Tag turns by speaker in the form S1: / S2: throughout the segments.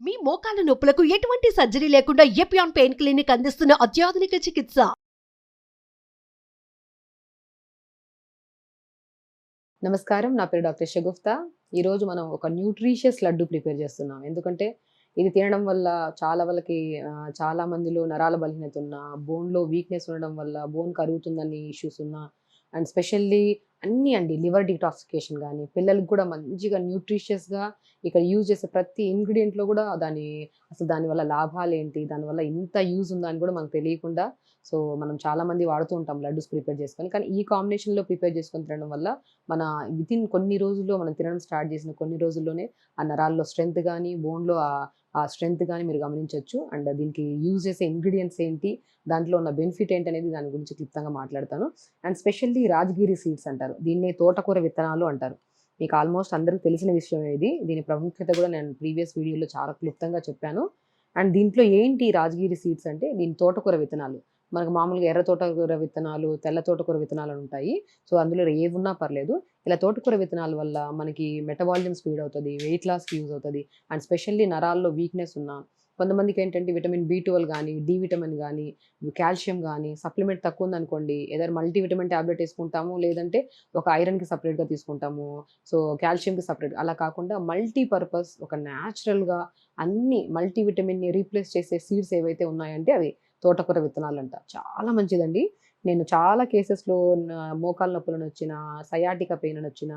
S1: మీ మోకాల నొప్పులకు ఎటువంటి సర్జరీ లేకుండా ఎపియాన్ పెయిన్ క్లినిక్ అందిస్తున్న అత్యాధునిక చికిత్స.
S2: నమస్కారం, నా పేరు డాక్టర్ షగుఫ్తా. ఈరోజు మనం ఒక న్యూట్రిషియస్ లడ్డు ప్రిపేర్ చేస్తున్నాం. ఎందుకంటే ఇది తినడం వల్ల చాలా మందిలో నరాల బలహీనత ఉన్న, బోన్లో వీక్నెస్ ఉండడం వల్ల బోన్ కరుగుతుందని ఇష్యూస్ ఉన్న, అండ్ స్పెషల్లీ అన్నీ అండి, లివర్ డిటాక్సిఫికేషన్ కానీ, పిల్లలకు కూడా మంచిగా న్యూట్రిషియస్గా ఇక్కడ యూజ్ చేసే ప్రతి ఇంగ్రీడియంట్లో కూడా అసలు దానివల్ల లాభాలు ఏంటి, దానివల్ల ఇంత యూజ్ ఉందా అని కూడా మనకు తెలియకుండా మనం చాలామంది వాడుతూ ఉంటాం లడ్డూస్ ప్రిపేర్ చేసుకొని. కానీ ఈ కాంబినేషన్లో ప్రిపేర్ చేసుకొని తినడం వల్ల మన వితిన్ కొన్ని రోజుల్లో మనం తినడం స్టార్ట్ చేసిన కొన్ని రోజుల్లోనే ఆ నరాల్లో స్ట్రెంత్ కానీ, బోన్లో ఆ స్ట్రెంత్ కానీ మీరు గమనించవచ్చు. అండ్ దీనికి యూజ్ చేసే ఇంగ్రీడియంట్స్ ఏంటి, దాంట్లో ఉన్న బెనిఫిట్ ఏంటనేది దాని గురించి క్లుప్తంగా మాట్లాడతాను. అండ్ స్పెషల్లీ రాజగిరి సీడ్స్ అంటారు, దీన్ని తోటకూర విత్తనాలు అంటారు. మీకు ఆల్మోస్ట్ అందరికీ తెలిసిన విషయం ఇది. దీని ప్రాముఖ్యత కూడా నేను ప్రీవియస్ వీడియోలో చాలా క్లుప్తంగా చెప్పాను. అండ్ దీంట్లో ఏంటి రాజగిరి సీడ్స్ అంటే, దీని తోటకూర విత్తనాలు. మనకు మామూలుగా ఎర్ర తోటకూర విత్తనాలు, తెల్ల తోటకూర విత్తనాలు అని ఉంటాయి. అందులో ఏవున్నా పర్లేదు. ఇలా తోటకూర విత్తనాల వల్ల మనకి మెటబాలిజం స్పీడ్ అవుతుంది, వెయిట్ లాస్కి యూజ్ అవుతుంది. అండ్ స్పెషల్లీ నరాల్లో వీక్నెస్ ఉన్న కొంతమందికి ఏంటంటే విటమిన్ B12 కానీ, డి విటమిన్ కానీ, కాల్షియం కానీ సప్లిమెంట్ తక్కువ ఉందనుకోండి, ఏదైనా మల్టీవిటమిన్ ట్యాబ్లెట్ వేసుకుంటాము, లేదంటే ఒక ఐరన్కి సపరేట్గా తీసుకుంటాము, కాల్షియంకి సపరేట్. అలా కాకుండా మల్టీపర్పస్ ఒక న్యాచురల్గా అన్ని మల్టీవిటమిన్ని రీప్లేస్ చేసే సీడ్స్ ఏవైతే ఉన్నాయంటే అవి తోటకూర విత్తనాలంట. చాలా మంచిదండి. నేను చాలా కేసెస్లో మోకాల నొప్పులను వచ్చిన, సయాటికా పెయిన్ అని వచ్చిన,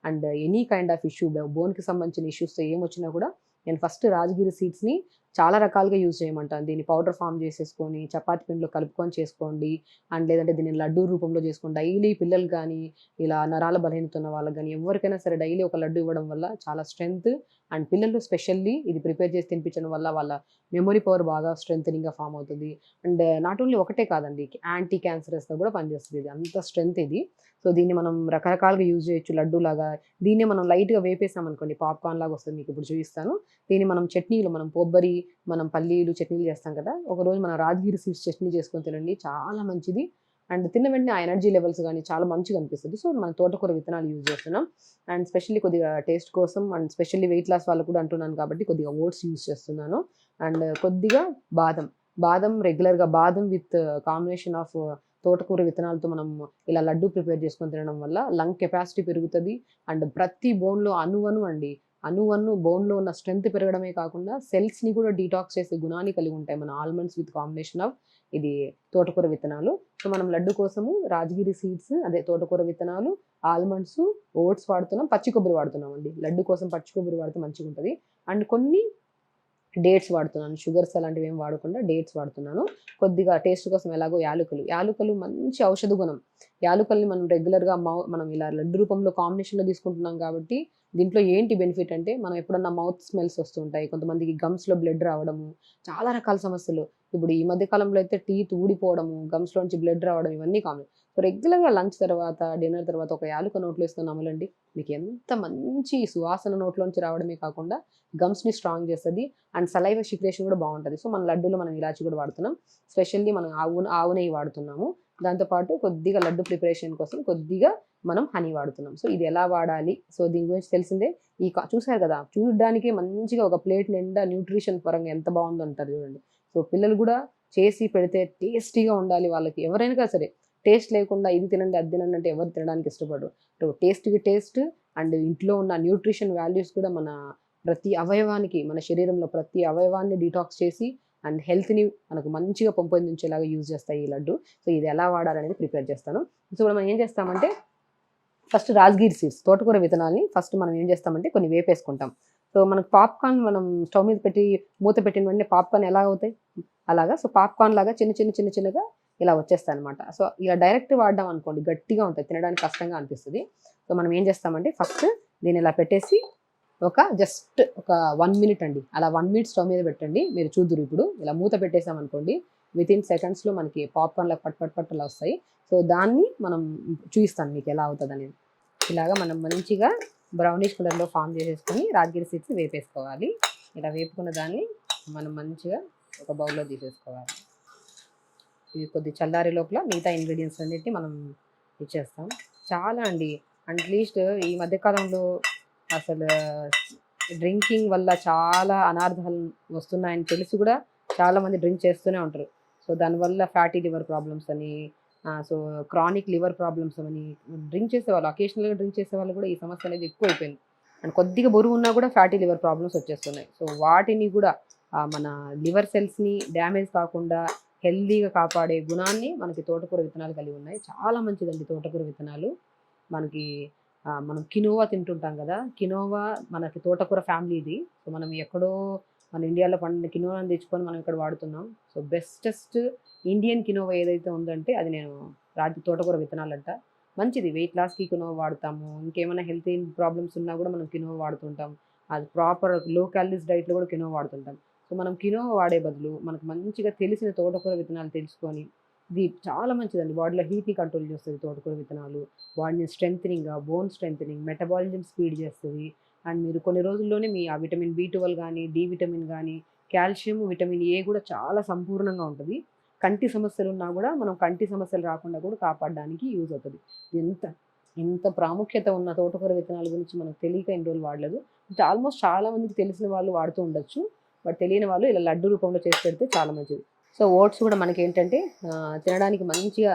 S2: and any kind of issue, బోన్కి సంబంధించిన ఇష్యూస్తో ఏమొచ్చినా కూడా నేను ఫస్ట్ రాజగిరి సీడ్స్ని చాలా రకాలుగా యూజ్ చేయమంటాను. దీన్ని పౌడర్ ఫామ్ చేసేసుకొని చపాతి పిండిలో కలుపుకొని చేసుకోండి, అండ్ లేదంటే దీన్ని లడ్డూ రూపంలో చేసుకోండి. డైలీ పిల్లలు కానీ, ఇలా నరాల బలహీనత ఉన్న వాళ్ళకి కానీ, ఎవరికైనా సరే డైలీ ఒక లడ్డు ఇవ్వడం వల్ల చాలా స్ట్రెంగ్త్. అండ్ పిల్లలు స్పెషల్లీ ఇది ప్రిపేర్ చేసి తినిపించడం వల్ల వాళ్ళ మెమొరీ పవర్ బాగా స్ట్రెంగ్త్నింగ్గా ఫామ్ అవుతుంది. అండ్ నాట్ ఓన్లీ ఒకటే కాదండి, యాంటీ క్యాన్సరస్గా కూడా పనిచేస్తుంది. ఇది అంత స్ట్రెంగ్త్ ఇది. దీన్ని మనం రకరకాలుగా యూజ్ చేయొచ్చు. లడ్డు లాగా దీన్ని మనం లైట్గా వేపేసామనుకోండి, పాప్కార్న్ లాగా వస్తుంది. మీకు ఇప్పుడు చూపిస్తాను. దీన్ని మనం చట్నీలు, కొబ్బరి, పల్లీలు చట్నీలు చేస్తాం కదా, ఒకరోజు మనం రాజగిరి సీడ్స్ చట్నీ చేసుకొని తినండి, చాలా మంచిది. అండ్ తిన్న వెంటనే ఆ ఎనర్జీ లెవెల్స్ కానీ చాలా మంచిగా అనిపిస్తుంది. మన తోటకూర విత్తనాలు యూజ్ చేస్తున్నాం. అండ్ స్పెషల్లీ కొద్దిగా టేస్ట్ కోసం, అండ్ స్పెషల్లీ వెయిట్ లాస్ వాళ్ళు కూడా అంటున్నాను కాబట్టి కొద్దిగా ఓట్స్ యూజ్ చేస్తున్నాను. అండ్ కొద్దిగా బాదం రెగ్యులర్గా బాదం విత్ కాంబినేషన్ ఆఫ్ తోటకూర విత్తనాలతో మనం ఇలా లడ్డు ప్రిపేర్ చేసుకొని తినడం వల్ల లంగ్ కెపాసిటీ పెరుగుతుంది. అండ్ ప్రతి బోన్లో అణువణు బోన్లో ఉన్న స్ట్రెంత్ పెరగడమే కాకుండా సెల్స్ని కూడా డీటాక్స్ చేసే గుణాన్ని కలిగి ఉంటాయి మన ఆల్మండ్స్ విత్ కాంబినేషన్ ఆఫ్ ఇది తోటకూర విత్తనాలు. మనం లడ్డు కోసము రాజగిరి సీడ్స్, అదే తోటకూర విత్తనాలు, ఆల్మండ్స్, ఓట్స్ వాడుతున్నాం, పచ్చి కొబ్బరి వాడుతున్నాం అండి. లడ్డు కోసం పచ్చి కొబ్బరి వాడితే మంచిగా ఉంటుంది. అండ్ కొన్ని డేట్స్ వాడుతున్నాను, షుగర్స్ అలాంటివి ఏం వాడకుండా డేట్స్ వాడుతున్నాను. కొద్దిగా టేస్ట్ కోసం ఎలాగో యాలకులు మంచి ఔషధ గుణం. యాలకుల్ని మనం రెగ్యులర్గా మనం ఇలా లడ్డు రూపంలో కాంబినేషన్లో తీసుకుంటున్నాం కాబట్టి దీంట్లో ఏంటి బెనిఫిట్ అంటే, మనం ఎప్పుడన్నా మౌత్ స్మెల్స్ వస్తుంటాయి, కొంతమందికి గమ్స్లో బ్లడ్ రావడము, చాలా రకాల సమస్యలు. ఇప్పుడు ఈ మధ్య కాలంలో అయితే టీత్ ఊడిపోవడము, గమ్స్లోంచి బ్లడ్ రావడం, ఇవన్నీ కామన్. రెగ్యులర్గా లంచ్ తర్వాత, డిన్నర్ తర్వాత ఒక యాలుక నోట్లో వేసుకొని నమలండి, మీకు ఎంత మంచి సువాసన నోట్లోంచి రావడమే కాకుండా గమ్స్ని స్ట్రాంగ్ చేస్తుంది. అండ్ సలైవ సిక్రేషన్ కూడా బాగుంటుంది. మన లడ్డూలో మనం ఇలాచి కూడా వాడుతున్నాం. స్పెషల్లీ మనం ఆవు నెయ్యి వాడుతున్నాము. దాంతోపాటు కొద్దిగా లడ్డు ప్రిపరేషన్ కోసం కొద్దిగా మనం హనీ వాడుతున్నాం. ఇది ఎలా వాడాలి, దీని గురించి తెలిసిందే. చూసారు కదా, చూడడానికి మంచిగా ఒక ప్లేట్ నిండా న్యూట్రిషన్ పరంగా ఎంత బాగుందో అంటారు చూడండి. పిల్లలు కూడా చేసి పెడితే టేస్టీగా ఉండాలి. వాళ్ళకి ఎవరైనా సరే టేస్ట్ లేకుండా ఇది తినండి అది తినండి అంటే ఎవరు తినడానికి ఇష్టపడరు. టేస్ట్కి టేస్ట్, అండ్ ఇంట్లో ఉన్న న్యూట్రిషన్ వాల్యూస్ కూడా మన ప్రతి అవయవానికి, మన శరీరంలో ప్రతి అవయవాన్ని డీటాక్స్ చేసి అండ్ హెల్త్ని మనకు మంచిగా పెంపొందించేలాగా యూజ్ చేస్తాయి ఈ లడ్డు. ఇది ఎలా వాడాలనేది ప్రిపేర్ చేస్తాను. మనం ఏం చేస్తామంటే, ఫస్ట్ రాజగిరి సీడ్స్, తోటకూర విత్తనాల్ని ఫస్ట్ మనం ఏం చేస్తామంటే కొన్ని వేపేసుకుంటాం. మనకు పాప్కార్న్ మనం స్టవ్ మీద పెట్టి మూత పెట్టిన వెంటనే పాప్కార్న్ ఎలా అవుతాయి అలాగా, పాప్కార్న్ లాగా చిన్నగా ఇలా వచ్చేస్తాయి అనమాట. ఇలా డైరెక్ట్ వాడడం అనుకోండి గట్టిగా ఉంటుంది, తినడానికి కష్టంగా అనిపిస్తుంది. మనం ఏం చేస్తామంటే, ఫస్ట్ దీన్ని ఇలా పెట్టేసి జస్ట్ ఒక 1 మినిట్ అండి, అలా 1 మినిట్ స్టవ్ మీద పెట్టండి. మీరు చూద్దురు, ఇప్పుడు ఇలా మూత పెట్టేసామనుకోండి, వితిన్ సెకండ్స్లో మనకి పాప్కార్న్లా పట్ అలా వస్తాయి. దాన్ని మనం చూపిస్తాను మీకు ఎలా అవుతుంది అనేది. ఇలాగా మనం మంచిగా బ్రౌనిష్ కలర్లో ఫామ్ చేసేసుకొని రాజగిరి సీడ్స్ వేపేసుకోవాలి. ఇలా వేపుకున్న దాన్ని మనం మంచిగా ఒక బౌల్లో తీసేసుకోవాలి. ఇది కొద్ది చల్లారి లోపల మిగతా ఇంగ్రీడియంట్స్ అన్నిటిని మనం ఇచ్చేస్తాం. చాలా అండి, అట్లీస్ట్ ఈ మధ్యకాలంలో అసలు డ్రింకింగ్ వల్ల చాలా అనార్థాలు వస్తున్నాయని తెలిసి కూడా చాలామంది డ్రింక్ చేస్తూనే ఉంటారు. సో దానివల్ల ఫ్యాటీ లివర్ ప్రాబ్లమ్స్ అని, సో క్రానిక్ లివర్ ప్రాబ్లమ్స్ అని, డ్రింక్ చేసేవాళ్ళు అకేషనల్గా డ్రింక్ చేసే వాళ్ళు కూడా ఈ సమస్య అనేది ఎక్కువైపోయింది. అండ్ కొద్దిగా బరువు ఉన్నా కూడా ఫ్యాటీ లివర్ ప్రాబ్లమ్స్ వచ్చేస్తున్నాయి. సో వాటిని కూడా మన లివర్ సెల్స్ని డ్యామేజ్ కాకుండా హెల్దీగా కాపాడే గుణాన్ని మనకి తోటకూర విత్తనాలు కలిగి ఉన్నాయి. చాలా మంచిదండి తోటకూర విత్తనాలు. మనకి మనం కినోవా తింటుంటాం కదా, కినోవా మనకి తోటకూర ఫ్యామిలీ ఇది. సో మనం ఎక్కడో మన ఇండియాలో పండిన కినోవాని తెచ్చుకొని మనం ఇక్కడ వాడుతున్నాం. సో బెస్టెస్ట్ ఇండియన్ కినోవా ఏదైతే ఉందంటే అది నేను తోటకూర విత్తనాలంట. మంచిది, వెయిట్ లాస్కి కినోవా వాడతాము. ఇంకేమైనా హెల్త్ ప్రాబ్లమ్స్ ఉన్నా కూడా మనం కినోవా వాడుతుంటాం. అది ప్రాపర్ లో క్యాలరీస్ డైట్లో కూడా కినోవా వాడుతుంటాం. సో మనం కినోవా వాడే బదులు మనకు మంచిగా తెలిసిన తోటకూర విత్తనాలు తెలుసుకొని, ఇది చాలా మంచిదండి, బాడీలో హీట్ని కంట్రోల్ చేస్తుంది తోటకూర విత్తనాలు. బాడీని స్ట్రెంథనింగ్గా, బోన్ స్ట్రెంథనింగ్, మెటబాలిజం స్పీడ్ చేస్తుంది. అండ్ మీరు కొన్ని రోజుల్లోనే మీ ఆ విటమిన్ B12 కానీ, డి విటమిన్ కానీ, కాల్షియం, విటమిన్ ఏ కూడా చాలా సంపూర్ణంగా ఉంటుంది. కంటి సమస్యలు ఉన్నా కూడా మనం కంటి సమస్యలు రాకుండా కూడా కాపాడడానికి యూజ్ అవుతుంది. ఎంత ఎంత ప్రాముఖ్యత ఉన్న తోటకూర విత్తనాల గురించి మనకు తెలియక ఎన్ని రోజులు వాడలేదు. ఆల్మోస్ట్ చాలా మందికి తెలిసిన వాళ్ళు వాడుతూ ఉండొచ్చు, బట్ తెలియని వాళ్ళు ఇలా లడ్డు రూపంలో చేసి పెడితే చాలా మంచిది. సో ఓట్స్ కూడా మనకి ఏంటంటే తినడానికి మంచిగా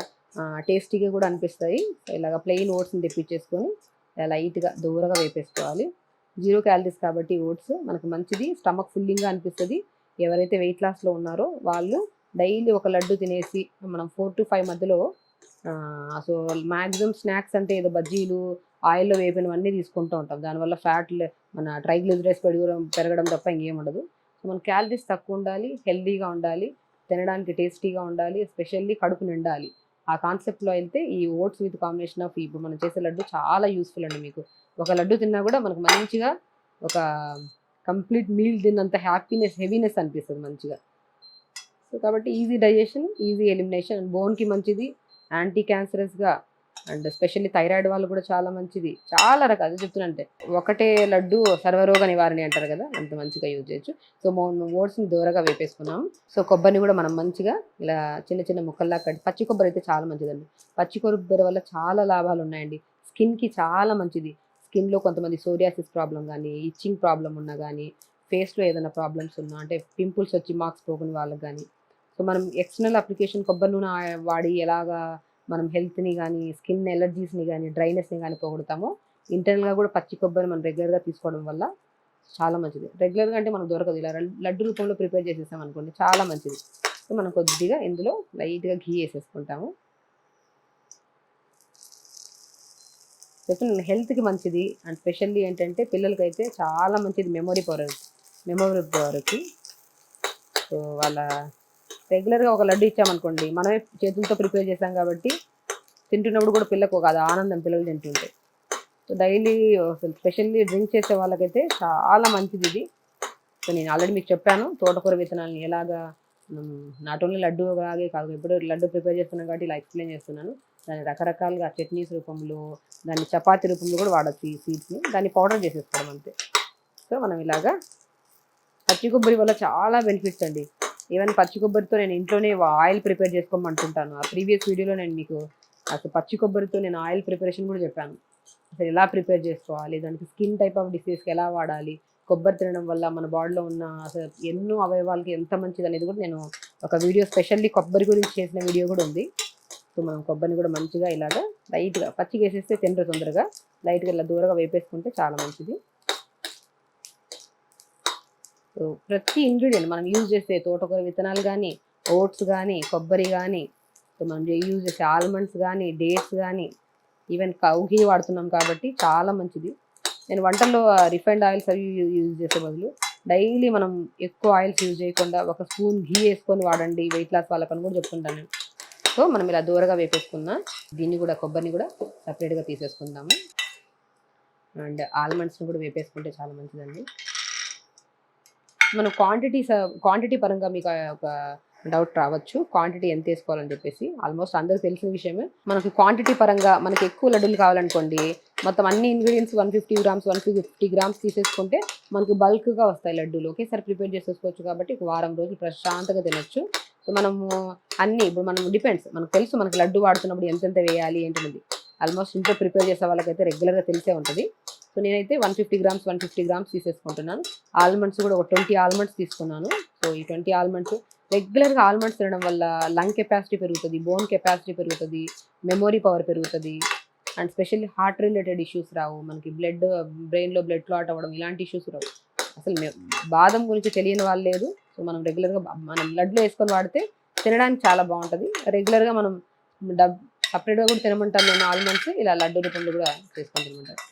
S2: టేస్టీగా కూడా అనిపిస్తాయి. ఇలాగ ప్లెయిన్ ఓట్స్ని తెప్పించేసుకొని లైట్గా దూరగా వేపేసుకోవాలి. 0 క్యాలరీస్ కాబట్టి ఓట్స్ మనకు మంచిది, స్టమక్ ఫుల్లింగ్గా అనిపిస్తుంది. ఎవరైతే వెయిట్ లాస్లో ఉన్నారో వాళ్ళు డైలీ ఒక లడ్డు తినేసి మనం 4 to 5 మధ్యలో సో మ్యాక్సిమం స్నాక్స్ అంటే ఏదో బజ్జీలు, ఆయిల్లో వేపినవన్నీ తీసుకుంటూ ఉంటాం. దానివల్ల ఫ్యాట్ మన ట్రైగ్లిజరైడ్స్ పెరగడం తప్ప ఇంకేం ఉండదు. సో మన క్యాలరీస్ తక్కువ ఉండాలి, హెల్దీగా ఉండాలి, తినడానికి టేస్టీగా ఉండాలి, ఎస్పెషల్లీ కడుపు నిండాలి. ఆ కాన్సెప్ట్లో అయితే ఈ ఓట్స్ విత్ కాంబినేషన్ ఆఫ్ ఇప్పుడు మనం చేసే లడ్డు చాలా యూస్ఫుల్ అండి. మీకు ఒక లడ్డు తిన్నా కూడా మనకు మంచిగా ఒక కంప్లీట్ మీల్ తిన్నంత హెవీనెస్ అనిపిస్తుంది మంచిగా. సో కాబట్టి easy digestion, easy elimination, and బోన్కి మంచిది, యాంటీ క్యాన్సరస్గా, అండ్ ఎస్పెషల్లీ థైరాయిడ్ వాళ్ళు కూడా చాలా మంచిది. చాలా రకాలు చెప్తున్నంటే ఒకటే లడ్డు సర్వరోగ నివారణ అంటారు కదా, అంత మంచిగా యూజ్ చేయొచ్చు. సో ఓట్స్ని దూరగా వేపేసుకున్నాం. సో కొబ్బరిని కూడా మనం మంచిగా ఇలా చిన్న చిన్న ముక్కల్లా కట్టి, పచ్చి కొబ్బరి అయితే చాలా మంచిదండి. పచ్చి కొబ్బరి వల్ల చాలా లాభాలు ఉన్నాయండి. స్కిన్కి చాలా మంచిది. స్కిన్లో కొంతమంది సోరియాసిస్ ప్రాబ్లం కానీ, ఇచ్చింగ్ ప్రాబ్లం ఉన్నా కానీ, ఫేస్లో ఏదైనా ప్రాబ్లమ్స్ ఉన్నా అంటే పింపుల్స్ వచ్చి మార్క్స్ పోకుని వాళ్ళకి కానీ, సో మనం ఎక్స్టర్నల్ అప్లికేషన్ కొబ్బరి నూనె వాడి ఎలాగా మనం హెల్త్ని కానీ, స్కిన్ ఎలర్జీస్ని కానీ, డ్రైనెస్ని కానీ పోగొడతామో, ఇంటర్నల్గా కూడా పచ్చి కొబ్బరి మనం రెగ్యులర్గా తీసుకోవడం వల్ల చాలా మంచిది. రెగ్యులర్గా అంటే మనకు దొరకదు, ఇలా లడ్డు రూపంలో ప్రిపేర్ చేసేసాం అనుకోండి చాలా మంచిది. సో మనం కొద్దిగా ఇందులో లైట్గా ఘీ వేసేసుకుంటాము. చెప్పిన హెల్త్కి మంచిది, అండ్ స్పెషల్లీ ఏంటంటే పిల్లలకైతే చాలా మంచిది మెమొరీ పవర్కి. సో వాళ్ళ రెగ్యులర్గా ఒక లడ్డు ఇచ్చామనుకోండి, మనమే చేతులతో ప్రిపేర్ చేసాం కాబట్టి తింటున్నప్పుడు కూడా పిల్లకు ఒక అది ఆనందం, పిల్లలు తింటుంటే. సో డైలీ స్పెషల్లీ డ్రింక్ చేసే వాళ్ళకైతే చాలా మంచిది ఇది. సో నేను ఆల్రెడీ మీకు చెప్పాను తోటకూర విత్తనాలను ఎలాగా నాట్ ఓన్లీ లడ్డు లాగే కాదు, ఎప్పుడు లడ్డు ప్రిపేర్ చేస్తున్నాను కాబట్టి ఇలా ఎక్స్ప్లెయిన్ చేస్తున్నాను. దాన్ని రకరకాలుగా చట్నీస్ రూపంలో, దాన్ని చపాతీ రూపంలో కూడా వాడచ్చు ఈ సీడ్స్ని. దాన్ని పౌడర్ చేసేసుకోవడం అంతే. సో మనం ఇలాగా పచ్చి కొబ్బరి వల్ల చాలా బెనిఫిట్స్ అండి. ఈవెన్ పచ్చి కొబ్బరితో నేను ఇంట్లోనే ఆయిల్ ప్రిపేర్ చేసుకోమంటుంటాను. ఆ ప్రీవియస్ వీడియోలో నేను మీకు అసలు పచ్చి కొబ్బరితో నేను ఆయిల్ ప్రిపరేషన్ కూడా చెప్పాను. అసలు ఎలా ప్రిపేర్ చేసుకోవాలి, దానికి స్కిన్ టైప్ ఆఫ్ డిసీజ్కి ఎలా వాడాలి, కొబ్బరి తినడం వల్ల మన బాడీలో ఉన్న అసలు ఎన్నో అవయవాలకి ఎంత మంచిది అనేది కూడా నేను ఒక వీడియో స్పెషల్లీ కొబ్బరి గురించి చేసిన వీడియో కూడా ఉంది. సో మనం కొబ్బరిని కూడా మంచిగా ఇలాగా లైట్గా పచ్చిగా వేసేస్తే తినరు తొందరగా, లైట్గా ఇలా దూరంగా వేపేసుకుంటే చాలా మంచిది. సో ప్రతి ఇంగ్రీడియంట్ మనం యూజ్ చేసే తోటకూర విత్తనాలు కానీ, ఓట్స్ కానీ, కొబ్బరి కానీ, సో మనం యూజ్ చేసే ఆల్మండ్స్ కానీ, డేట్స్ కానీ, ఈవెన్ కౌ ఘీ వాడుతున్నాం కాబట్టి చాలా మంచిది. నేను వంటల్లో రిఫైండ్ ఆయిల్స్ అవి యూజ్ చేసే బదులు డైలీ మనం ఎక్కువ ఆయిల్స్ యూజ్ చేయకుండా ఒక స్పూన్ ఘీ వేసుకొని వాడండి వెయిట్ లాస్ వాళ్ళకని కూడా చెప్తుంటాను. సో మనం ఇలా దూరగా వేపేసుకున్నా, దీన్ని కూడా కొబ్బరిని కూడా సపరేట్గా తీసేసుకుందాము. అండ్ ఆల్మండ్స్ని కూడా వేపేసుకుంటే చాలా మంచిదండి. మనం క్వాంటిటీ పరంగా మీకు ఒక డౌట్ రావచ్చు, క్వాంటిటీ ఎంత వేసుకోవాలని చెప్పేసి. ఆల్మోస్ట్ అందరికి తెలిసిన విషయమే. మనకి క్వాంటిటీ పరంగా మనకి ఎక్కువ లడ్డూలు కావాలనుకోండి, మొత్తం అన్ని ఇంగ్రీడియంట్స్ 150 grams 150 grams తీసేసుకుంటే మనకు బల్క్గా వస్తాయి లడ్డూలు. ఒకేసారి ప్రిపేర్ చేసేసుకోవచ్చు కాబట్టి ఒక వారం రోజులు ప్రశాంతంగా తినొచ్చు. సో మనము అన్నీ ఇప్పుడు మనం డిపెండ్స్, మనకు తెలుసు మనకి లడ్డు వాడుతున్నప్పుడు ఎంతెంత వేయాలి ఏంటనేది. ఆల్మోస్ట్ ఇంట్లో ప్రిపేర్ చేసే వాళ్ళకైతే రెగ్యులర్గా తెలిసే ఉంటుంది. సో సో నేనైతే 150 గ్రామ్స్ తీసేసుకుంటున్నాను. ఆల్మండ్స్ కూడా ఒక 20 ఆల్మండ్స్ తీసుకున్నాను. సో ఈ 20 ఆల్మండ్స్ రెగ్యులర్గా ఆల్మండ్స్ తినడం వల్ల లంగ్ కెపాసిటీ పెరుగుతుంది, బోన్ కెపాసిటీ పెరుగుతుంది, మెమొరీ పవర్ పెరుగుతుంది, and specially heart related issues రావు, మనకి బ్రెయిన్లో బ్లడ్ క్లాట్ అవ్వడం ఇలాంటి ఇష్యూస్ రావు. అసలు బాదం గురించి తెలియని వాళ్ళు లేదు. సో మనం రెగ్యులర్గా మనం లడ్లో వేసుకొని వాడితే తినడానికి చాలా బాగుంటుంది. రెగ్యులర్గా మనం సపరేట్గా కూడా తినమంటాను నేను ఆల్మండ్స్, ఇలా లడ్డు రూపంలో కూడా చేసుకొని తినమంటారు.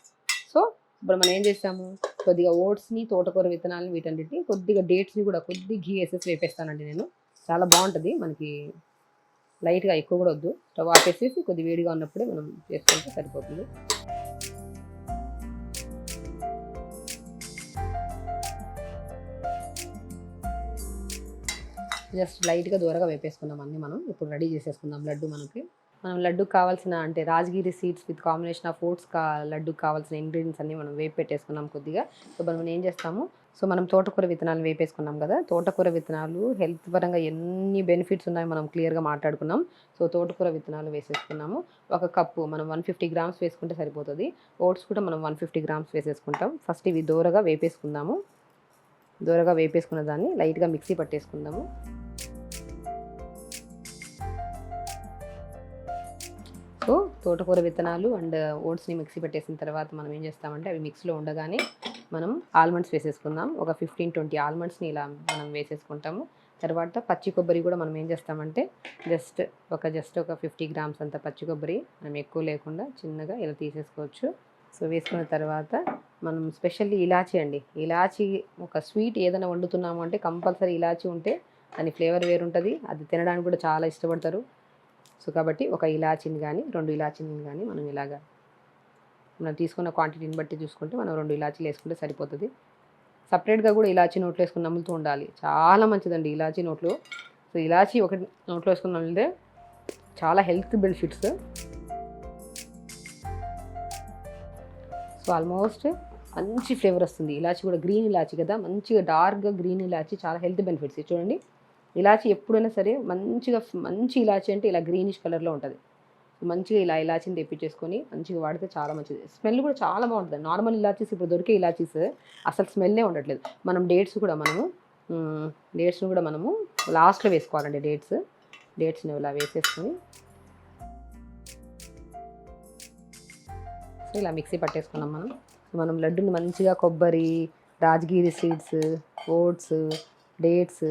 S2: సో ఇప్పుడు మనం ఏం చేస్తాము, కొద్దిగా ఓట్స్ని, తోటకూర విత్తనాలని, వీటన్నిటిని, కొద్దిగా డేట్స్ని కూడా కొద్దిగా ఘీ వేసేసి వేపేస్తానండి నేను. చాలా బాగుంటుంది, మనకి లైట్గా ఎక్కువ కూడా వద్దు. స్టవ్ ఆపేసేసి కొద్ది వేడిగా ఉన్నప్పుడే మనం చేసుకుంటే సరిపోతుంది. జస్ట్ లైట్గా దూరగా వేపేసుకుందాం అన్నీ. మనం ఇప్పుడు రెడీ చేసేసుకుందాం లడ్డు. మనం లడ్డుకు కావాల్సిన అంటే రాజగిరి seeds with combination of oats లడ్డుకు కావాల్సిన ఇంగ్రీడియంట్స్ అన్నీ మనం వేపి పెట్టేసుకున్నాం కొద్దిగా. సో మనం ఏం చేస్తాము, సో మనం తోటకూర విత్తనాలు వేపేసుకున్నాం కదా. తోటకూర విత్తనాలు హెల్త్ పరంగా ఎన్ని బెనిఫిట్స్ ఉన్నాయో మనం క్లియర్గా మాట్లాడుకున్నాం. సో తోటకూర విత్తనాలు వేసేసుకున్నాము. ఒక కప్పు మనం 150 గ్రామ్స్ వేసుకుంటే సరిపోతుంది. ఓట్స్ కూడా మనం 150 గ్రామ్స్ వేసేసుకుంటాం. ఫస్ట్ ఇవి దూరగా వేపేసుకుందాము. దూరగా వేపేసుకున్న దాన్ని లైట్గా మిక్సీ పట్టేసుకుందాము. సో తోటకూర విత్తనాలు అండ్ ఓట్స్ని మిక్సీ పెట్టేసిన తర్వాత మనం ఏం చేస్తామంటే అవి మిక్స్లో ఉండగానే మనం ఆల్మండ్స్ వేసేసుకుందాం. ఒక 15-20 ఆల్మండ్స్ని ఇలా మనం వేసేసుకుంటాము. తర్వాత పచ్చి కొబ్బరి కూడా మనం ఏం చేస్తామంటే జస్ట్ ఒక 50 గ్రామ్స్ అంత పచ్చి కొబ్బరి, మనం ఎక్కువ లేకుండా చిన్నగా ఇలా తీసేసుకోవచ్చు. సో వేసుకున్న తర్వాత మనం స్పెషల్లీ ఇలాచీ అండి. ఇలాచీ ఒక స్వీట్ ఏదైనా వండుతున్నాము అంటే కంపల్సరీ ఇలాచీ ఉంటే దాని ఫ్లేవర్ వేరుంటుంది, అది తినడానికి కూడా చాలా ఇష్టపడతారు. సో కాబట్టి ఒక ఇలాచీని కానీ 2 ఇలాచీని కానీ మనం ఇలాగా మనం తీసుకున్న క్వాంటిటీని బట్టి చూసుకుంటే మనం 2 ఇలాచీలు వేసుకుంటే సరిపోతుంది. సపరేట్గా కూడా ఇలాచీ నోట్లో వేసుకుని నములుతూ ఉండాలి, చాలా మంచిదండి ఇలాచీ నోట్లో. సో ఇలాచీ ఒకటి నోట్లో వేసుకుని నమిలితే చాలా హెల్త్ బెనిఫిట్స్. సో ఆల్మోస్ట్ మంచి ఫ్లేవర్ వస్తుంది. ఇలాచీ కూడా గ్రీన్ ఇలాచీ కదా, మంచిగా డార్క్గా గ్రీన్ ఇలాచీ, చాలా హెల్త్ బెనిఫిట్స్. చూడండి ఇలాచీ ఎప్పుడైనా సరే మంచి ఇలాచీ అంటే ఇలా గ్రీనిష్ కలర్లో ఉంటుంది. మంచిగా ఇలా ఇలాచీని తెప్పించేసుకొని మంచిగా వాడితే చాలా మంచిది. స్మెల్ కూడా చాలా బాగుంటుంది. నార్మల్ ఇలాచీస్ ఇప్పుడు దొరికే ఇలాచీస్ అసలు స్మెల్లే ఉండట్లేదు. మనం డేట్స్ని కూడా మనము లాస్ట్లో వేసుకోవాలండి. డేట్స్ని ఇలా వేసేసుకొని సో ఇలా మిక్సీ పట్టేసుకున్నాం మనం లడ్డుని మంచిగా కొబ్బరి, రాజగిరి సీడ్స్, ఓట్స్, డేట్స్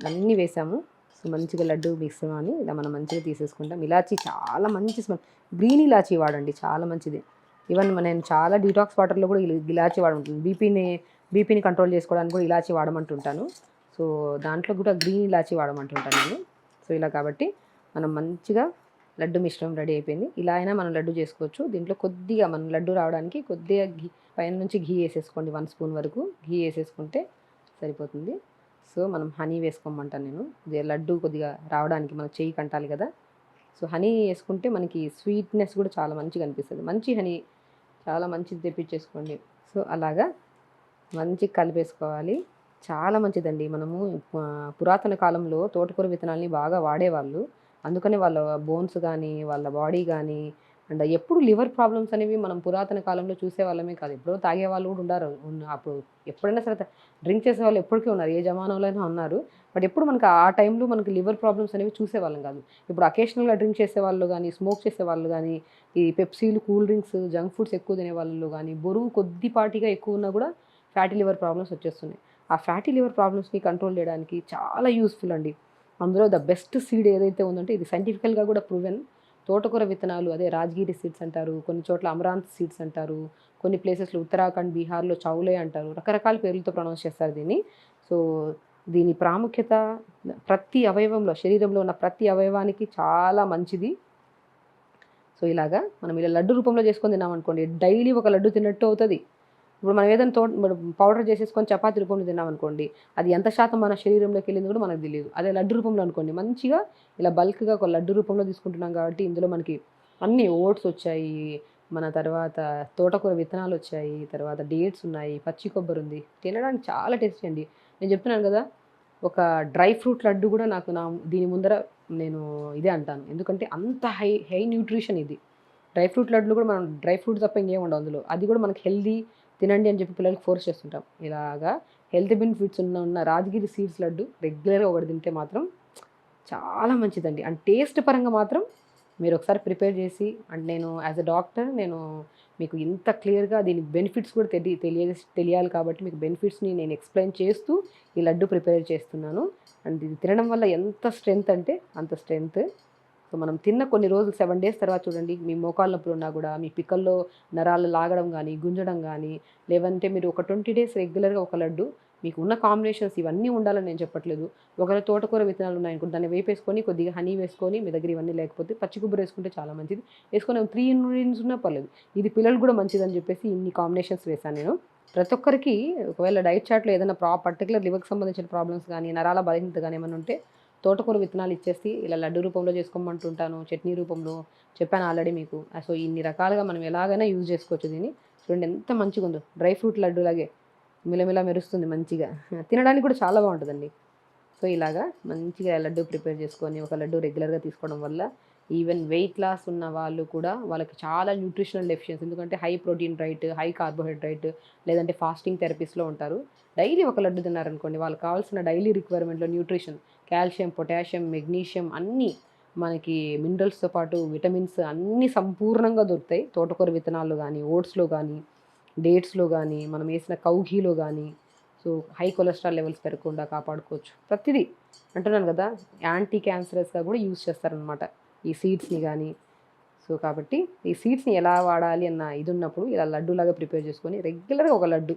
S2: అన్నీ వేసాము. సో మంచిగా లడ్డు మిక్స్ అని ఇలా మనం మంచిగా తీసేసుకుంటాం. ఇలాచీ చాలా మంచి స్మెల్, గ్రీన్ ఇలాచీ వాడండి, చాలా మంచిది. ఈవెన్ నేను చాలా డీటాక్స్ వాటర్లో కూడా ఇలాచీ వాడుతుంటాను. బీపీని కంట్రోల్ చేసుకోవడానికి కూడా ఇలాచీ వాడమంటుంటాను. సో దాంట్లో కూడా గ్రీన్ ఇలాచీ వాడమంటుంటాను నేను. సో ఇలా కాబట్టి మనం మంచిగా లడ్డు మిశ్రమం రెడీ అయిపోయింది. ఇలా అయినా మనం లడ్డు చేసుకోవచ్చు. దీంట్లో కొద్దిగా మనం లడ్డు రావడానికి కొద్దిగా పైన నుంచి ఘీ వేసేసుకోండి. 1 స్పూన్ వరకు ఘీ వేసేసుకుంటే సరిపోతుంది. సో మనం హనీ వేసుకోమంటాను నేను, లడ్డు కొద్దిగా రావడానికి మన చెయ్యి కంటాలి కదా. సో హనీ వేసుకుంటే మనకి స్వీట్నెస్ కూడా చాలా మంచిగా అనిపిస్తుంది. మంచి హనీ చాలా మంచిది తెప్పించేసుకోండి. సో అలాగా మంచిగా కలిపేసుకోవాలి. చాలా మంచిదండి. మనము పురాతన కాలంలో తోటకూర విత్తనాలని బాగా వాడేవాళ్ళు. అందుకని వాళ్ళ బోన్స్ కానీ వాళ్ళ బాడీ కానీ అండ్ ఎప్పుడు లివర్ ప్రాబ్లమ్స్ అనేవి మనం పురాతన కాలంలో చూసేవాళ్ళమే కాదు, ఎప్పుడో తాగే వాళ్ళు కూడా ఉన్నారు. అప్పుడు ఎప్పుడైనా సరే డ్రింక్ చేసే వాళ్ళు ఎప్పటికీ ఉన్నారు, ఏ జమానాలో అయినా ఉన్నారు. బట్ ఎప్పుడు మనకు ఆ టైంలో మనకి లివర్ ప్రాబ్లమ్స్ అనేవి చూసేవాళ్ళం కాదు. ఇప్పుడు అకేషనల్గా డ్రింక్ చేసేవాళ్ళు కానీ, స్మోక్ చేసేవాళ్ళు కానీ, ఈ పెప్సీలు, కూల్ డ్రింక్స్, జంక్ ఫుడ్స్ ఎక్కువ తినేవాళ్ళు కానీ, బరువు కొద్దిపాటిగా ఎక్కువ ఉన్నా కూడా ఫ్యాటీ లివర్ ప్రాబ్లమ్స్ వచ్చేస్తున్నాయి. ఆ ఫ్యాటీ లివర్ ప్రాబ్లమ్స్ని కంట్రోల్ చేయడానికి చాలా యూస్ఫుల్ అండి. అందులో ద బెస్ట్ సీడ్ ఏదైతే ఉందంటే ఇది సైంటిఫికల్గా కూడా ప్రూవెన్, తోటకూర విత్తనాలు. అదే రాజగిరి సీడ్స్ అంటారు, కొన్ని చోట్ల అమరాంత్ సీడ్స్ అంటారు, కొన్ని ప్లేసెస్లో ఉత్తరాఖండ్, బీహార్లో చౌలే అంటారు, రకరకాల పేర్లతో ప్రొనౌన్స్ చేస్తారు దీన్ని. సో దీని ప్రాముఖ్యత ప్రతి అవయవంలో, శరీరంలో ఉన్న ప్రతి అవయవానికి చాలా మంచిది. సో ఇలాగా మనం ఇలా లడ్డు రూపంలో చేసుకొని తిన్నామనుకోండి, డైలీ ఒక లడ్డు తిన్నట్టు అవుతుంది. ఇప్పుడు మనం ఏదైనా పౌడర్ చేసేసుకొని చపాతీ రూపంలో తిన్నామనుకోండి, అది ఎంత శాతం మన శరీరంలోకి వెళ్ళింది కూడా మనకు తెలియదు. అదే లడ్డు రూపంలో అనుకోండి, మంచిగా ఇలా బల్క్గా ఒక లడ్డు రూపంలో తీసుకుంటున్నాం కాబట్టి ఇందులో మనకి అన్ని ఓట్స్ వచ్చాయి, మన తర్వాత తోటకూర విత్తనాలు వచ్చాయి, తర్వాత డేట్స్ ఉన్నాయి, పచ్చి కొబ్బరి ఉంది, తినడానికి చాలా టేస్టీ అండి. నేను చెప్తున్నాను కదా, ఒక డ్రై ఫ్రూట్ లడ్డు కూడా దీని ముందర నేను ఇదే అంటాను. ఎందుకంటే అంత హై న్యూట్రిషన్ ఇది. డ్రై ఫ్రూట్ లడ్డులు కూడా మనం డ్రై ఫ్రూట్ తప్ప ఇంకేం ఉండవు అందులో. అది కూడా మనకి హెల్దీ, తినండి అని చెప్పి పిల్లలకి ఫోర్స్ చేస్తుంటాం. ఇలాగా హెల్త్ బెనిఫిట్స్ ఉన్న రాజగిరి సీడ్స్ లడ్డు రెగ్యులర్గా ఒకటి తింటే మాత్రం చాలా మంచిదండి. అండ్ టేస్ట్ పరంగా మాత్రం మీరు ఒకసారి ప్రిపేర్ చేసి, అండ్ నేను యాజ్ ఎ డాక్టర్ నేను మీకు ఇంత క్లియర్గా దీని బెనిఫిట్స్ కూడా తెలియాలి కాబట్టి మీకు బెనిఫిట్స్ని నేను ఎక్స్ప్లెయిన్ చేస్తూ ఈ లడ్డు ప్రిపేర్ చేస్తున్నాను. అండ్ ఇది తినడం వల్ల ఎంత స్ట్రెంగ్త్ అంటే అంత స్ట్రెంగ్త్. సో మనం తిన్న కొన్ని రోజులు 7 డేస్ తర్వాత చూడండి, మీ మోకాళ్ళ నొప్పులు ఉన్నా కూడా, మీ పిక్కల్లో నరాలు లాగడం కానీ, గుంజడం కానీ, లేదంటే మీరు ఒక 20 డేస్ రెగ్యులర్గా ఒక లడ్డు, మీకు ఉన్న కాంబినేషన్స్ ఇవన్నీ ఉండాలని నేను చెప్పట్లేదు. ఒకవేళ తోటకూర విత్తనాలు ఉన్నాయనుకోండి, దాన్ని వేపేసుకొని కొద్దిగా హనీ వేసుకొని, మీ దగ్గర ఇవన్నీ లేకపోతే పచ్చి కొబ్బరి వేసుకుంటే చాలా మంచిది. వేసుకొని 3 ఇంగ్రీడియంట్స్ ఉన్నా పర్లేదు. ఇది పిల్లలు కూడా మంచిదని చెప్పేసి ఇన్ని కాంబినేషన్స్ వేశాను నేను. ప్రతి ఒక్కరికి ఒకవేళ డైట్ చార్ట్లో ఏదైనా పర్టికులర్ లివర్కి సంబంధించిన ప్రాబ్లమ్స్ కానీ, నరాల బలహీనత కానీ ఏమైనా ఉంటే తోటకూర విత్తనాలు ఇచ్చేసి ఇలా లడ్డు రూపంలో చేసుకోమంటుంటాను, చట్నీ రూపంలో చెప్పాను ఆల్రెడీ మీకు. సో ఇన్ని రకాలుగా మనం ఎలాగైనా యూజ్ చేసుకోవచ్చు దీన్ని. చూడండి ఎంత మంచిగా ఉందో, డ్రై ఫ్రూట్ లడ్డు లాగే మిలమిలా మెరుస్తుంది మంచిగా, తినడానికి కూడా చాలా బాగుంటుందండి. సో ఇలాగా మంచిగా లడ్డు ప్రిపేర్ చేసుకొని ఒక లడ్డు రెగ్యులర్గా తీసుకోవడం వల్ల ఈవెన్ వెయిట్ లాస్ ఉన్న వాళ్ళు కూడా వాళ్ళకి చాలా న్యూట్రిషనల్ డెఫిషియన్సీ, ఎందుకంటే high protein diet, high carbohydrate, లేదంటే ఫాస్టింగ్ థెరపీస్లో ఉంటారు. డైలీ ఒక లడ్డు తిన్నారనుకోండి, వాళ్ళకి కావాల్సిన డైలీ రిక్వైర్మెంట్లో న్యూట్రిషన్, కాల్షియం, పొటాషియం, మెగ్నీషియం అన్నీ మనకి మినరల్స్తో పాటు విటమిన్స్ అన్నీ సంపూర్ణంగా దొరుకుతాయి. తోటకూర విత్తనాల్లో కానీ, ఓట్స్లో కానీ, డేట్స్లో కానీ, మనం వేసిన కౌఘీలో కానీ. సో హై కొలెస్ట్రాల్ లెవెల్స్ పెరగకుండా కాపాడుకోవచ్చు. ప్రతిదీ అంటున్నాను కదా, యాంటీ క్యాన్సరస్గా కూడా యూజ్ చేస్తారనమాట ఈ సీడ్స్ని కానీ. సో కాబట్టి ఈ సీడ్స్ని ఎలా వాడాలి అన్న ఇది ఉన్నప్పుడు ఇలా లడ్డూలాగా ప్రిపేర్ చేసుకొని రెగ్యులర్గా ఒక లడ్డు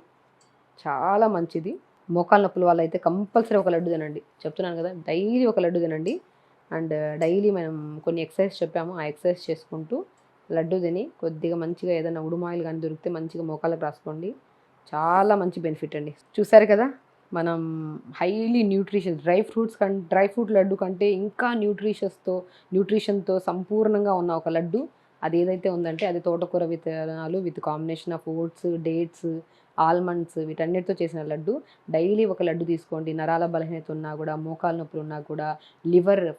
S2: చాలా మంచిది. మోకాళ్ళ నొప్పుల వల్ల అయితే కంపల్సరీ ఒక లడ్డు తినండి, చెప్తున్నాను కదా, డైలీ ఒక లడ్డు తినండి. అండ్ డైలీ మనం కొన్ని ఎక్సర్సైజ్ చెప్పాము, ఆ ఎక్సర్సైజ్ చేసుకుంటూ లడ్డు తిని కొద్దిగా మంచిగా ఏదైనా ఉడుమాయిలు కానీ దొరికితే మంచిగా మోకాళ్ళకి రాసుకోండి. చాలా మంచి బెనిఫిట్ అండి. చూసారు కదా, మనం highly nutritions dry fruit laddu కంటే ఇంకా న్యూట్రిషన్తో సంపూర్ణంగా ఉన్న ఒక లడ్డు అది ఏదైతే ఉందంటే అది తోటకూర విత్తనాలు with combination of oats, dates, almonds వీటన్నిటితో చేసిన లడ్డు. డైలీ ఒక లడ్డు తీసుకోండి. నరాల బలహీనత ఉన్నా కూడా, మోకాళ్ళ నొప్పులు ఉన్నా కూడా,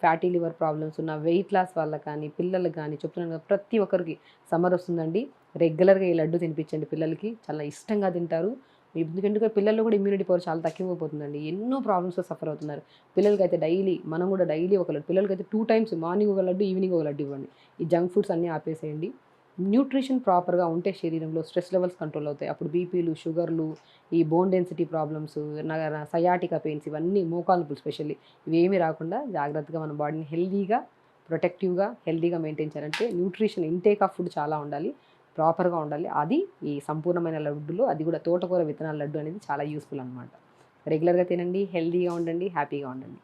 S2: ఫ్యాటీ లివర్ ప్రాబ్లమ్స్ ఉన్న, వెయిట్ లాస్ వాళ్ళకి కానీ, పిల్లలకు కానీ చెప్తున్నాను కదా, ప్రతి ఒక్కరికి సమ్మర్ వస్తుందండి, రెగ్యులర్గా ఈ లడ్డు తినిపించండి. పిల్లలకి చాలా ఇష్టంగా తింటారు. ఎందుకంటే పిల్లల్లో కూడా ఇమ్యూనిటీ పవర్ చాలా తగ్గిపోతుందండి, ఎన్నో ప్రాబ్లమ్స్తో సఫర్ అవుతున్నారు. పిల్లలకైతే మనం కూడా డైలీ ఒక లడ్డు, పిల్లలకైతే 2 టైమ్స్, మార్నింగ్ ఒక లడ్డు, ఈవినింగ్ ఒక లడ్డు ఇవ్వండి. ఈ జంక్ ఫుడ్స్ అన్నీ ఆపేసేయండి. న్యూట్రిషన్ ప్రాపర్గా ఉంటే శరీరంలో స్ట్రెస్ లెవెల్స్ కంట్రోల్ అవుతాయి. అప్పుడు బీపీలు, షుగర్లు, ఈ bone density problems, sciatica pains, ఇవన్నీ మోకాళ్ళ నొప్పులు స్పెషల్లీ ఇవేమీ రాకుండా జాగ్రత్తగా మన బాడీని హెల్దీగా మెయింటైన్ చేయాలంటే న్యూట్రిషన్ ఇంటేక్ ఆఫ్ ఫుడ్ చాలా ఉండాలి, ప్రాపర్గా ఉండాలి. అది ఈ సంపూర్ణమైన లడ్డులో అది కూడా తోటకూర విత్తనాల లడ్డు అనేది చాలా యూస్ఫుల్ అనమాట. రెగ్యులర్గా తినండి, హెల్దీగా ఉండండి, హ్యాపీగా ఉండండి.